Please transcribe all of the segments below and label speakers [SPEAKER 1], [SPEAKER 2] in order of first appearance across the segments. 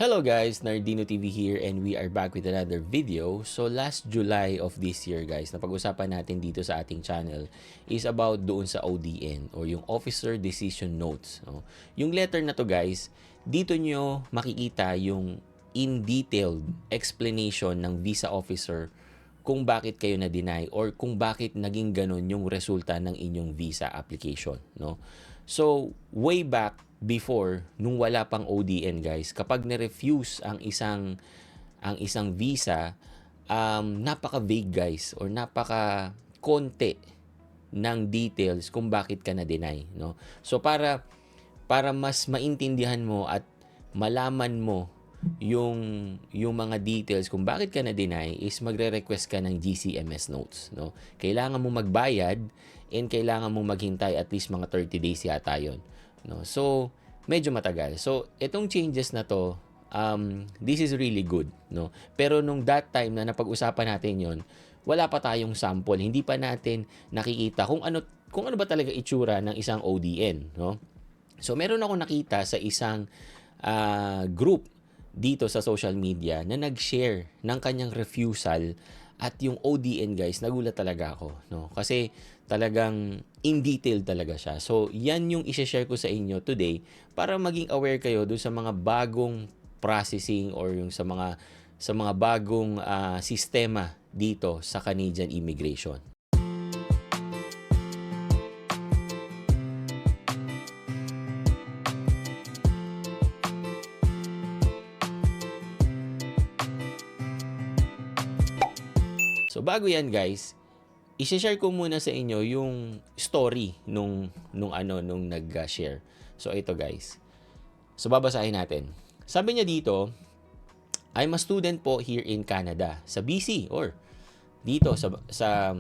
[SPEAKER 1] Hello guys, Nardino TV here and we are back with another video. So last July of this year guys, napag-usapan natin dito sa ating channel is about doon sa ODN or yung Officer Decision Notes. No? Yung letter na to guys, dito nyo makikita yung in detailed explanation ng visa officer kung bakit kayo na-deny or kung bakit naging ganun yung resulta ng inyong visa application. No? So, way back before, nung wala pang ODN guys, kapag na-refuse ang isang visa, napaka-vague guys or napaka-konti ng details kung bakit ka na-deny. No? So, para mas maintindihan mo at malaman mo yung mga details kung bakit ka na-deny is magre-request ka ng GCMS notes. No? Kailangan mo magbayad and kailangan mo maghintay at least mga 30 days yata yun. No? So, medyo matagal. So, itong changes na to, this is really good. No? Pero nung that time na napag-usapan natin yon, wala pa tayong sample. Hindi pa natin nakikita kung ano ba talaga itsura ng isang ODN. No? So, meron ako nakita sa isang group dito sa social media na nag-share ng kanyang refusal at yung ODN guys, nagulat talaga ako, no? Kasi talagang in detail talaga siya. So, yan yung i-share ko sa inyo today para maging aware kayo doon sa mga bagong processing or yung sa mga bagong sistema dito sa Canadian immigration. So bago yan guys, i-share ko muna sa inyo yung story nung nag-share. So ito guys. So babasahin natin. Sabi niya dito, I'm a student po here in Canada, sa BC or dito sa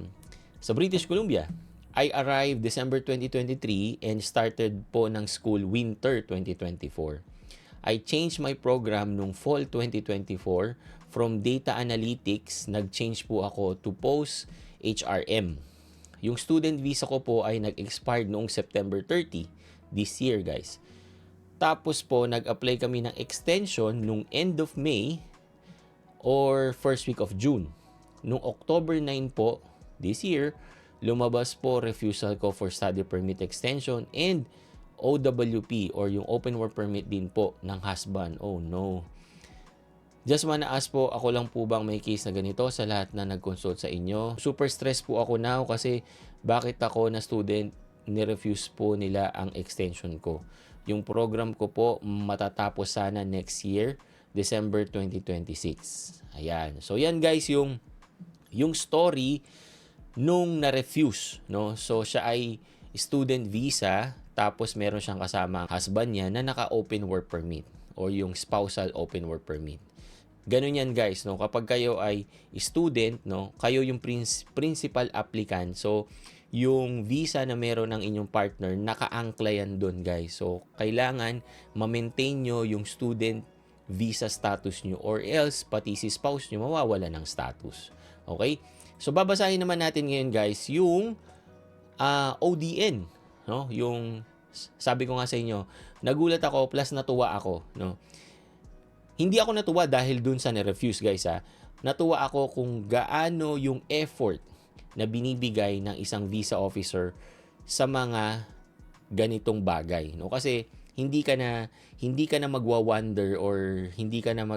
[SPEAKER 1] British Columbia. I arrived December 2023 and started po ng school winter 2024. I changed my program nung fall 2024 from data analytics, nag-change po ako to post HRM. Yung student visa ko po ay nag-expired noong September 30 this year guys. Tapos po nag-apply kami ng extension nung end of May or first week of June. Nung October 9 po this year, lumabas po refusal ko for study permit extension and OWP or yung open work permit din po ng husband. Oh no. Just wanna ask po, ako lang po bang may case na ganito sa lahat na nag-consult sa inyo? Super stress po ako now kasi bakit ako na student ni-refuse po nila ang extension ko. Yung program ko po matatapos sana next year, December 2026. Ayan. So yan guys yung story nung na-refuse, no? So siya ay student visa tapos meron siyang kasama ang husband niya na naka-open work permit or yung spousal open work permit. Ganun yan guys, no? Kapag kayo ay student, no, kayo yung principal applicant. So, yung visa na meron ng inyong partner, naka-angkla yan doon guys. So, kailangan ma-maintain nyo yung student visa status nyo or else pati si spouse nyo mawawala ng status. Okay? So, babasahin naman natin ngayon guys yung ODN, no? Yung sabi ko nga sa inyo, nagulat ako plus natuwa ako, no? Hindi ako natuwa dahil dun sa na-refuse guys ha. Natuwa ako kung gaano yung effort na binibigay ng isang visa officer sa mga ganitong bagay, no? Kasi hindi ka na magwa-wonder or hindi ka na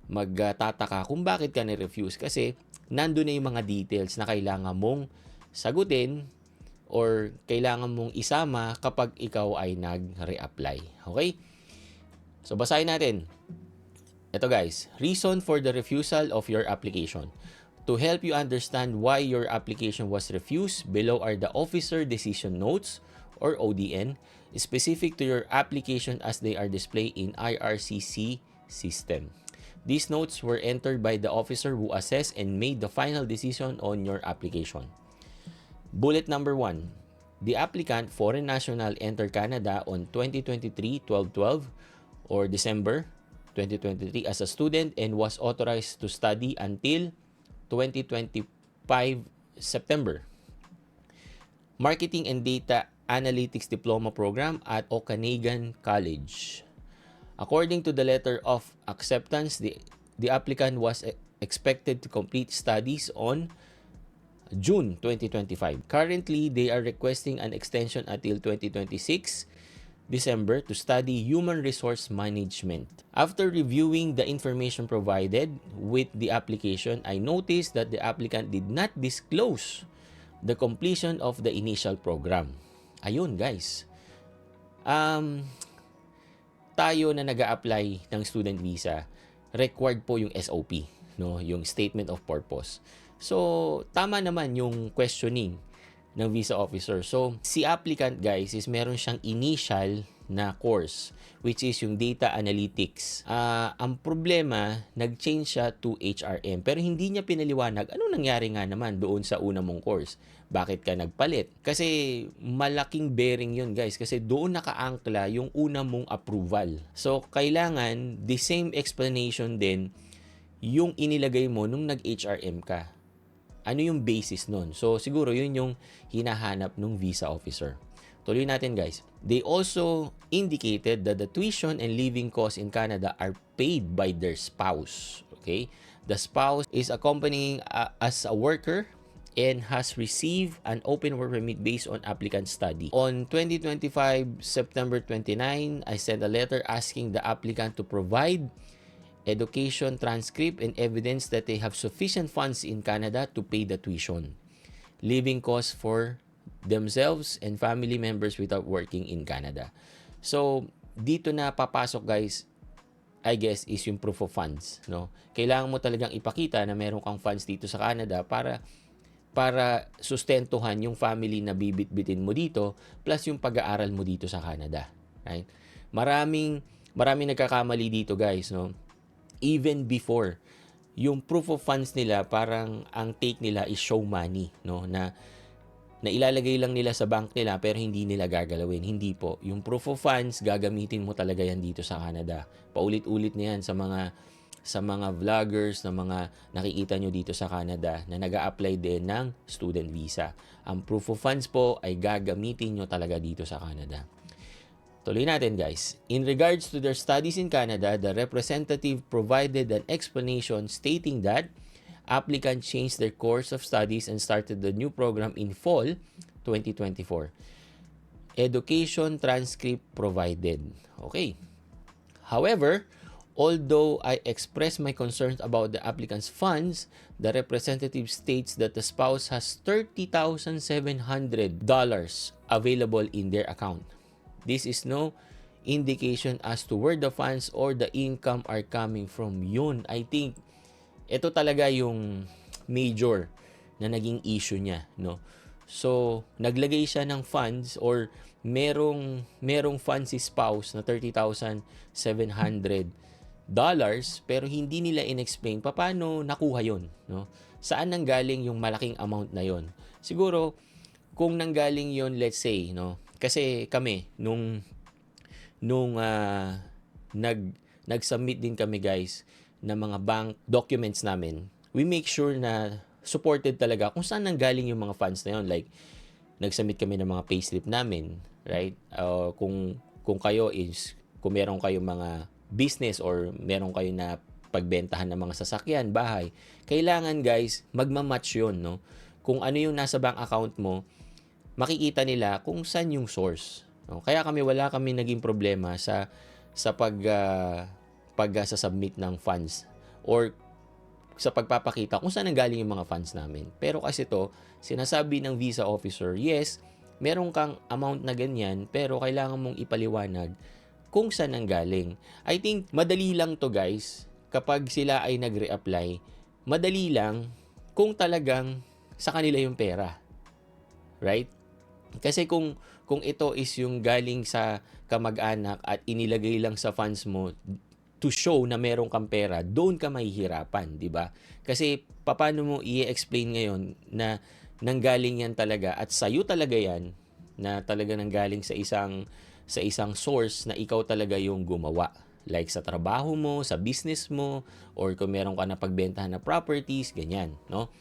[SPEAKER 1] magtataka kung bakit ka na-refuse kasi nandoon na yung mga details na kailangan mong sagutin or kailangan mong isama kapag ikaw ay nag-reapply. Okay? So, basahin natin. Ito guys, reason for the refusal of your application. To help you understand why your application was refused, below are the Officer Decision Notes or ODN, specific to your application as they are displayed in IRCC system. These notes were entered by the officer who assessed and made the final decision on your application. Bullet number 1. The applicant, foreign national, entered Canada on 2023-12-12 or December 2023 as a student and was authorized to study until 2025 September. Marketing and Data Analytics Diploma Program at Okanagan College. According to the letter of acceptance, the applicant was expected to complete studies on June 2025. Currently, they are requesting an extension until 2026 December to study human resource management. After reviewing the information provided with the application, I noticed that the applicant did not disclose the completion of the initial program. Ayun, guys. Tayo na nag-a-apply ng student visa, required po yung SOP, no? Yung statement of purpose. So, tama naman yung questioning ng visa officer. So, si applicant, guys, is meron siyang initial na course, which is yung data analytics. Ang problema, nag-change siya to HRM, pero hindi niya pinaliwanag ano nangyari nga naman doon sa una mong course. Bakit ka nagpalit? Kasi malaking bearing yun, guys, kasi doon nakaangkla yung una mong approval. So, kailangan the same explanation din yung inilagay mo nung nag-HRM ka. Ano yung basis nun? So, siguro yun yung hinahanap ng visa officer. Tuloy natin, guys. They also indicated that the tuition and living costs in Canada are paid by their spouse. Okay? The spouse is accompanying as a worker and has received an open work permit based on applicant study. On 2025, September 29, I sent a letter asking the applicant to provide education transcript and evidence that they have sufficient funds in Canada to pay the tuition, living costs for themselves and family members without working in Canada. So, dito na papasok, guys, I guess, is yung proof of funds, no? Kailangan mo talagang ipakita na meron kang funds dito sa Canada para sustentuhan yung family na bibit-bitin mo dito plus yung pag-aaral mo dito sa Canada, right? Maraming nagkakamali dito, guys, no? Even before, yung proof of funds nila, parang ang take nila is show money, no? Na ilalagay lang nila sa bank nila pero hindi nila gagalawin. Hindi po. Yung proof of funds, gagamitin mo talaga yan dito sa Canada. Paulit-ulit na yan sa mga vloggers, na mga nakikita nyo dito sa Canada na nag-a-apply din ng student visa. Ang proof of funds po ay gagamitin nyo talaga dito sa Canada. Tuloy natin, guys. In regards to their studies in Canada, the representative provided an explanation stating that applicants changed their course of studies and started the new program in fall 2024. Education transcript provided. Okay. However, although I expressed my concerns about the applicant's funds, the representative states that the spouse has $30,700 available in their account. This is no indication as to where the funds or the income are coming from. Yun, I think, ito talaga yung major na naging issue niya, no? So, naglagay siya ng funds or merong funds si spouse na $30,700 pero hindi nila in-explain paano nakuha yon, no? Saan nanggaling yung malaking amount na yon? Siguro, kung nanggaling yon, let's say, no? Kasi kami, nung nag-submit din kami, guys, ng mga bank documents namin, we make sure na supported talaga kung saan nanggaling yung mga funds na yun. Like, nag-submit kami ng mga payslip namin, right? Kung kayo is, kung meron kayong mga business or meron kayo na pagbentahan ng mga sasakyan, bahay, kailangan, guys, magmamatch yun, no? Kung ano yung nasa bank account mo, makikita nila kung saan yung source. No? Kaya wala kami naging problema sa pag-submit ng funds or sa pagpapakita kung saan nanggaling yung mga funds namin. Pero kasi sinasabi ng visa officer, yes, meron kang amount na ganyan, pero kailangan mong ipaliwanag kung saan nanggaling. I think madali lang to, guys, kapag sila ay nag-reapply. Madali lang kung talagang sa kanila yung pera. Right? Kasi kung ito is yung galing sa kamag-anak at inilagay lang sa funds mo to show na meron kang pera, doon ka mahihirapan, di ba? Kasi paano mo i-explain ngayon na nanggaling yan talaga at sa'yo talaga yan, na talaga nanggaling sa isang source na ikaw talaga yung gumawa. Like sa trabaho mo, sa business mo, or kung meron ka na pagbentahan na properties, ganyan, no?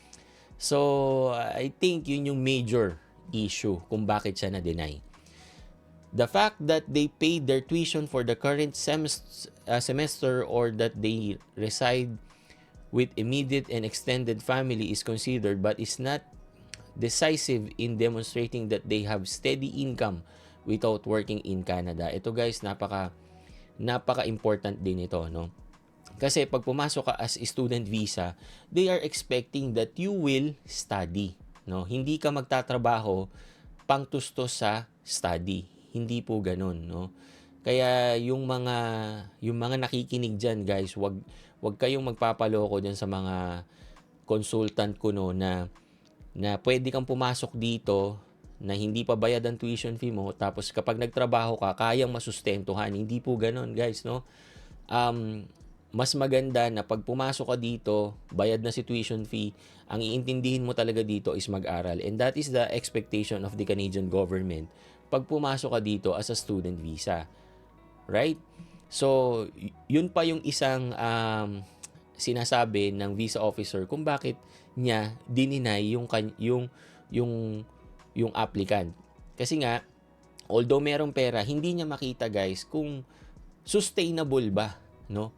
[SPEAKER 1] So, I think yun yung major issue kung bakit siya na-deny. The fact that they paid their tuition for the current semester or that they reside with immediate and extended family is considered but is not decisive in demonstrating that they have steady income without working in Canada. Ito guys, napaka-important din ito, no? Kasi pag pumasok ka as student visa, they are expecting that you will study, no? Hindi ka magtatrabaho pangtustos sa study. Hindi po ganoon, no? Kaya yung mga nakikinig diyan, guys, wag kayong magpapaloko diyan sa mga consultant ko, no, na pwede kang pumasok dito na hindi pa bayad ang tuition fee mo, tapos kapag nagtrabaho ka, kayang masustentuhan. Hindi po ganoon, guys, no? Mas maganda na pag pumasok ka dito, bayad na si tuition fee, ang iintindihin mo talaga dito is mag-aral. And that is the expectation of the Canadian government pag pumasok ka dito as a student visa. Right? So, yun pa yung isang sinasabi ng visa officer kung bakit niya dininay yung applicant. Kasi nga, although merong pera, hindi niya makita, guys, kung sustainable ba, no?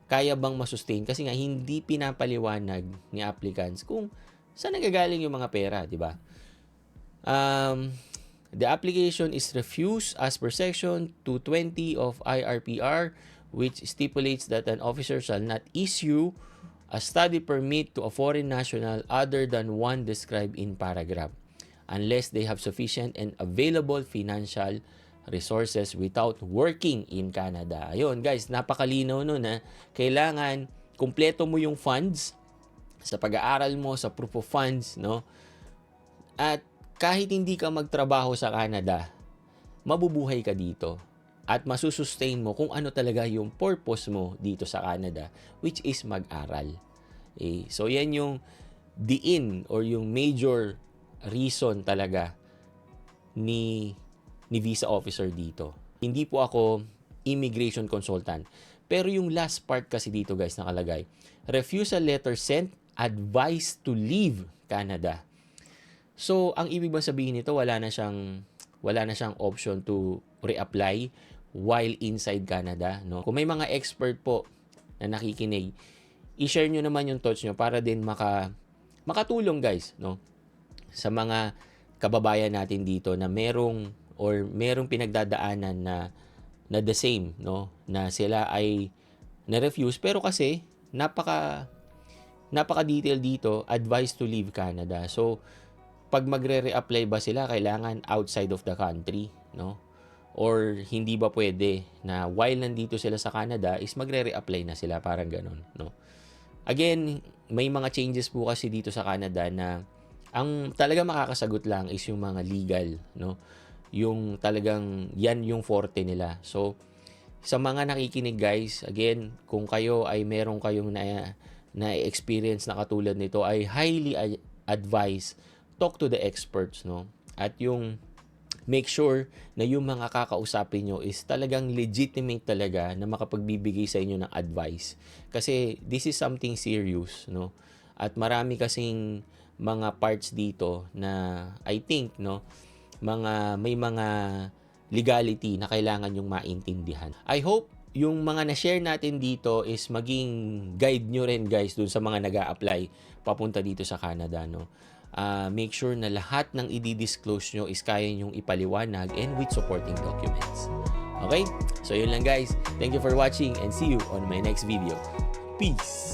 [SPEAKER 1] Kaya bang masustain? Kasi nga hindi pinapaliwanag ni applicants kung saan nagagaling yung mga pera, di ba? The application is refused as per section 220 of IRPR, which stipulates that an officer shall not issue a study permit to a foreign national other than one described in paragraph unless they have sufficient and available financial resources without working in Canada. Ayun, guys, napakalinaw nun, na kailangan kumpleto mo yung funds sa pag-aaral mo, sa proof of funds, no? At kahit hindi ka magtrabaho sa Canada, mabubuhay ka dito at masusustain mo kung ano talaga yung purpose mo dito sa Canada, which is mag-aral. So yan yung diin or yung major reason talaga ni visa officer dito. Hindi po ako immigration consultant. Pero yung last part kasi dito, guys, nakalagay, refusal letter sent, advice to leave Canada. So, ang ibig ba sabihin nito, wala na siyang option to reapply while inside Canada, no? Kung may mga expert po na nakikinig, i-share nyo naman yung thoughts nyo para din makatulong, guys, no? Sa mga kababayan natin dito na merong pinagdadaanan na the same, no? Na sila ay na-refuse, pero kasi napaka-detail dito, advice to leave Canada. So, pag magre-reapply ba sila, kailangan outside of the country, no? Or hindi ba pwede na while nandito sila sa Canada is magre-reapply na sila, parang ganun, no? Again, may mga changes po kasi dito sa Canada na ang talaga makakasagot lang is yung mga legal, no? Yung talagang yan yung forte nila. So, sa mga nakikinig, guys, again, kung kayo ay meron kayong na-experience na katulad nito, ay highly advise, talk to the experts, no? At yung make sure na yung mga kakausapin nyo is talagang legitimate talaga na makapagbibigay sa inyo ng advice. Kasi this is something serious, no? At marami kasing mga parts dito na I think, no, may mga legality na kailangan yung maintindihan. I hope yung mga na-share natin dito is maging guide nyo rin, guys, dun sa mga nag-a-apply papunta dito sa Canada, no? Make sure na lahat ng i-disclose nyo is kaya nyong ipaliwanag and with supporting documents. Okay? So yun lang, guys. Thank you for watching and see you on my next video. Peace!